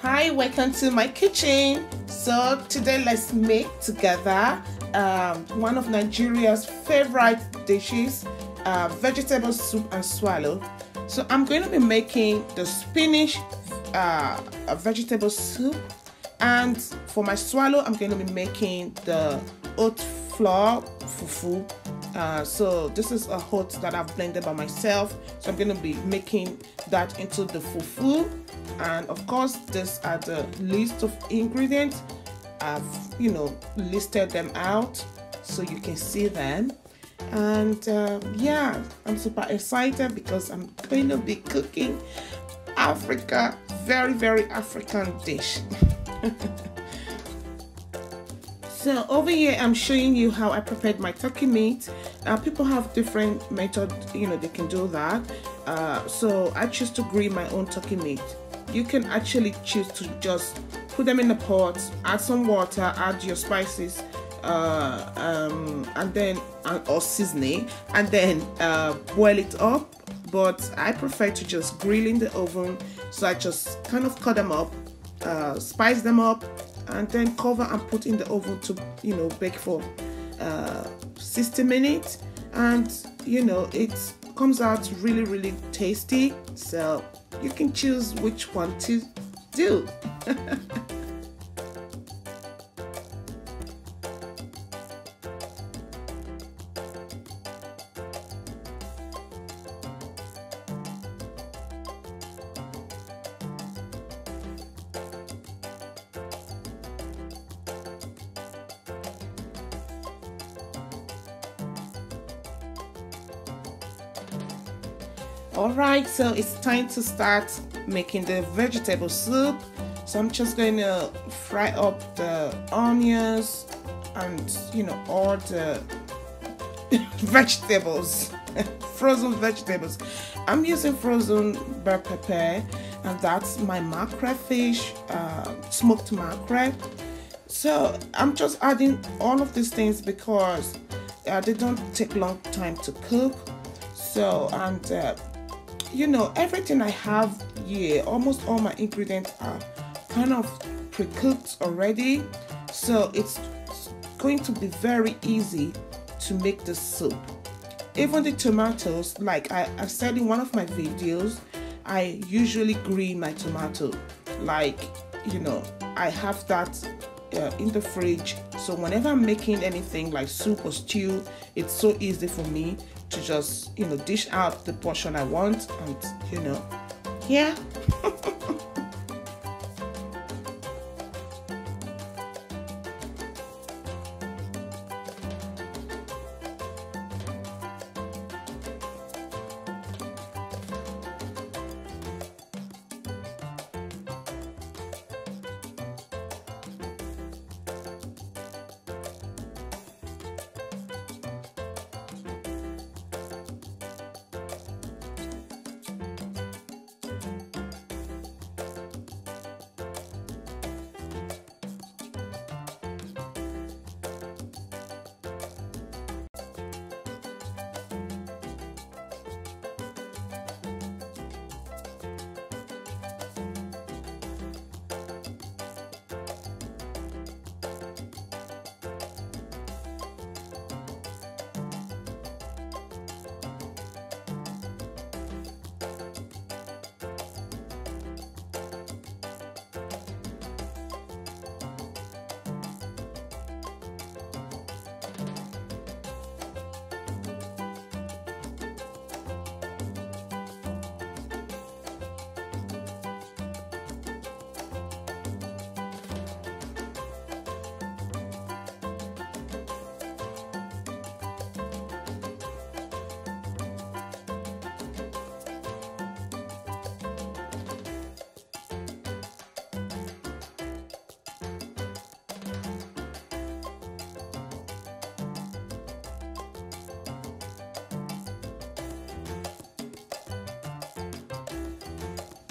Hi, welcome to my kitchen. So today let's make together one of Nigeria's favorite dishes, vegetable soup and swallow. So I'm going to be making the spinach vegetable soup, and for my swallow I'm going to be making the oat flour fufu. So this is a oat that I've blended by myself, so I'm going to be making that into the fufu. And of course, these are the list of ingredients. I've listed them out so you can see them. And yeah, I'm super excited because I'm going to be cooking Africa, very African dish. So over here I'm showing you how I prepared my turkey meat. People have different methods, they can do that. So I choose to grill my own turkey meat. You can actually choose to just put them in the pot, add some water, add your spices, and then or seasoning, and then boil it up. But I prefer to just grill in the oven, so I just kind of cut them up, spice them up, and then cover and put in the oven to bake for 60 minutes. And it comes out really tasty. So you can choose which one to do. Alright, so it's time to start making the vegetable soup. So I'm just going to fry up the onions and all the vegetables, frozen vegetables. I'm using frozen bell pepper, and that's my mackerel fish, smoked mackerel. So I'm just adding all of these things because they don't take long time to cook. So, and everything I have here, almost all my ingredients are kind of pre-cooked already, so it's going to be very easy to make the soup. Even the tomatoes, like I said in one of my videos, I usually grill my tomato. Like I have that in the fridge, so whenever I'm making anything like soup or stew, it's so easy for me to just dish out the portion I want, and yeah.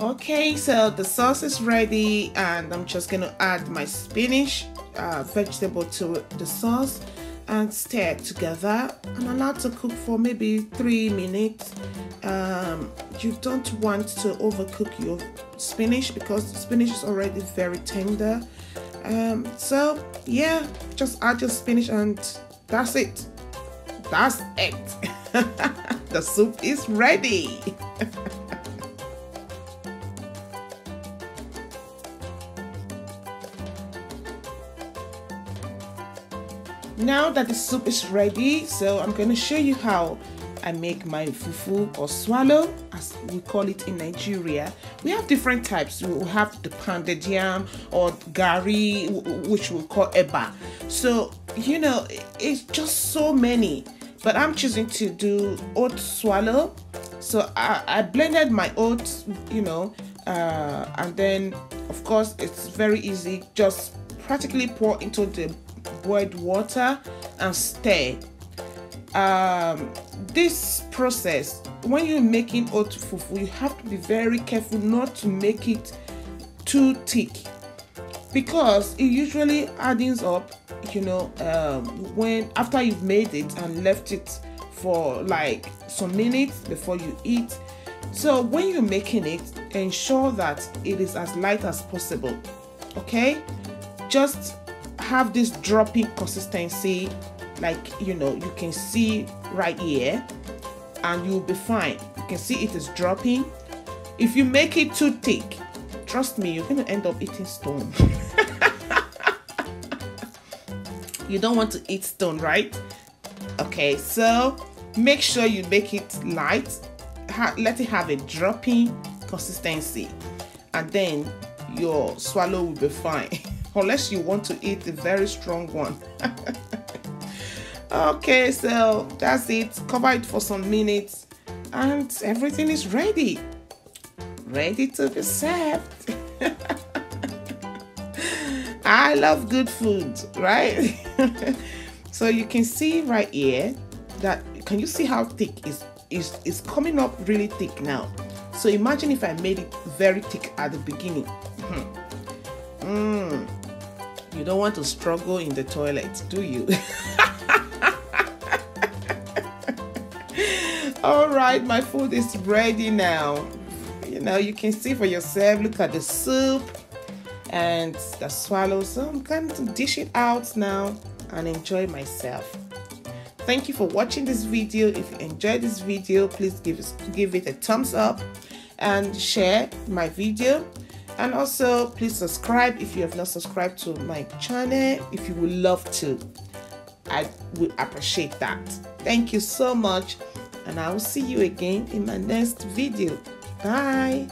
Okay, so the sauce is ready, and I'm just going to add my spinach vegetable to the sauce and stir it together and allow it to cook for maybe 3 minutes. you don't want to overcook your spinach because spinach is already very tender. So yeah, just add your spinach and that's it. That's it. The soup is ready. Now that the soup is ready, so I'm going to show you how I make my fufu or swallow, as we call it in Nigeria. We have different types. We have the pounded yam or gari, which we call eba. So, you know, it's just so many. But I'm choosing to do oat swallow. So I blended my oats, you know, and then, of course, it's very easy. Just practically pour into the boiled water and stir. This process, when you're making oat fufu, you have to be very careful not to make it too thick, because it usually adding up, you know, when after you've made it and left it for like some minutes before you eat. So when you're making it, ensure that it is as light as possible. Okay, just have this dropping consistency, like, you know, you can see right here, and you'll be fine. You can see it is dropping. If you make it too thick, trust me, you're gonna end up eating stone. You don't want to eat stone, right? Okay, so make sure you make it light. Let it have a dropping consistency, and then your swallow will be fine. Unless you want to eat a very strong one. Okay, so that's it. Cover it for some minutes and everything is ready to be served. I love good food, right? So you can see right here that, can you see how thick is coming up really thick now? So imagine if I made it very thick at the beginning. You don't want to struggle in the toilet, do you? All right, my food is ready now. You know, you can see for yourself. Look at the soup and the swallow. So I'm going to dish it out now and enjoy myself. Thank you for watching this video. If you enjoyed this video, please give it a thumbs up and share my video. And also, please subscribe if you have not subscribed to my channel. If you would love to, I would appreciate that. Thank you so much, and I will see you again in my next video. Bye.